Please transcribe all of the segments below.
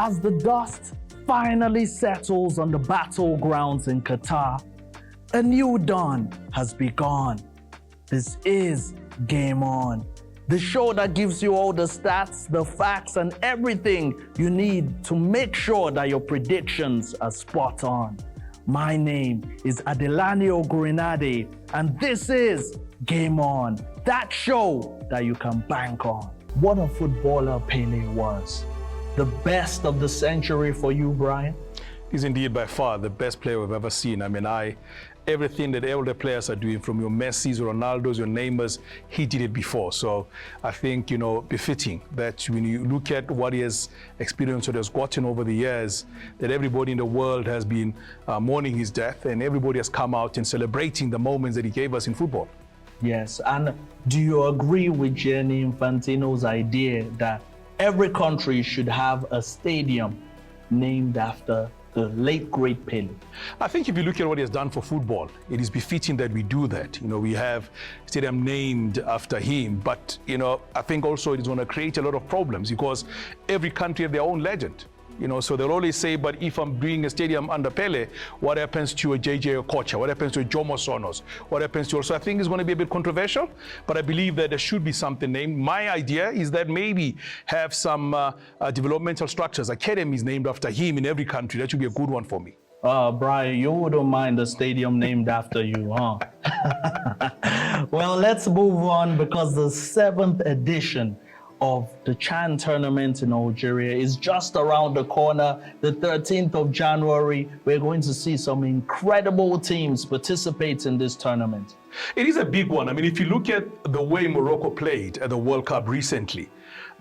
As the dust finally settles on the battlegrounds in Qatar, a new dawn has begun. This is Game On, the show that gives you all the stats, the facts, and everything you need to make sure that your predictions are spot on. My name is Adelani Ogunrinade, and this is Game On, that show that you can bank on. What a footballer Pele was. The best of the century for you, Brian? He's indeed by far the best player we've ever seen. I mean, everything that all the players are doing, from your Messis, your Ronaldos, your Neymars, he did it before. So I think, befitting that when you look at what he has experienced, what he has gotten over the years, that everybody in the world has been mourning his death, and everybody has come out and celebrating the moments that he gave us in football. Yes, and do you agree with Gianni Infantino's idea that every country should have a stadium named after the late great Pele? I think if you look at what he has done for football, it is befitting that we do that. We have a stadium named after him, but I think also it is going to create a lot of problems because every country has their own legend. So they'll always say, but if I'm doing a stadium under Pele, what happens to a JJ Okocha? What happens to a Jomo Sonos? What happens to also? I think it's going to be a bit controversial, but I believe that there should be something named. My idea is that maybe have some developmental structures, academies named after him in every country. That should be a good one for me. Brian, you wouldn't mind a stadium named after you, huh? Well, let's move on because the 7th edition of the CHAN tournament in Algeria is just around the corner. The 13th of January, we're going to see some incredible teams participate in this tournament. It is a big one. I mean, if you look at the way Morocco played at the World Cup recently,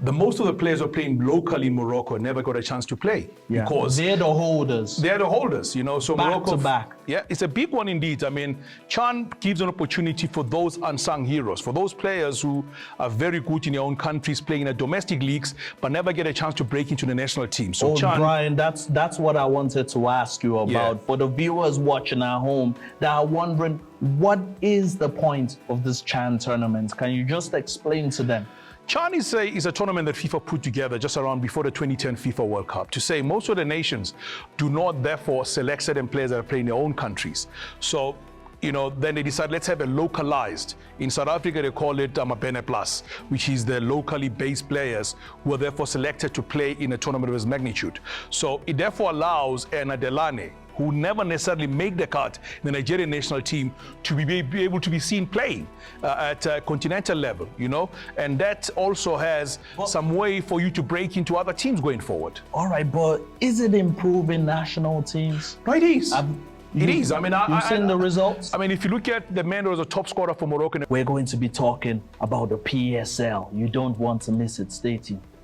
most of the players who are playing locally in Morocco never got a chance to play. Yeah, because they're the holders. They're the holders, So back Morocco, to back. Yeah, it's a big one indeed. I mean, CHAN gives an opportunity for those unsung heroes, for those players who are very good in their own countries, playing in the domestic leagues, but never get a chance to break into the national team. So CHAN, Brian, that's what I wanted to ask you about. Yeah. For the viewers watching at home that are wondering, what is the point of this CHAN tournament? Can you just explain to them? CHAN is a tournament that FIFA put together just around before the 2010 FIFA World Cup to say most of the nations do not therefore select certain players that are playing in their own countries. So, then they decide, let's have a localized. In South Africa, they call it Mabene Plus, which is the locally based players who are therefore selected to play in a tournament of this magnitude. So it therefore allows an Adelani, who never necessarily make the cut in the Nigerian national team, to be able to be seen playing at a continental level, and that also has some way for you to break into other teams going forward. All right, but is it improving national teams? No, it is. It is. I mean, you've seen the results? I mean, if you look at the man who was a top scorer for Morocco. We're going to be talking about the PSL. You don't want to miss it. Stay tuned.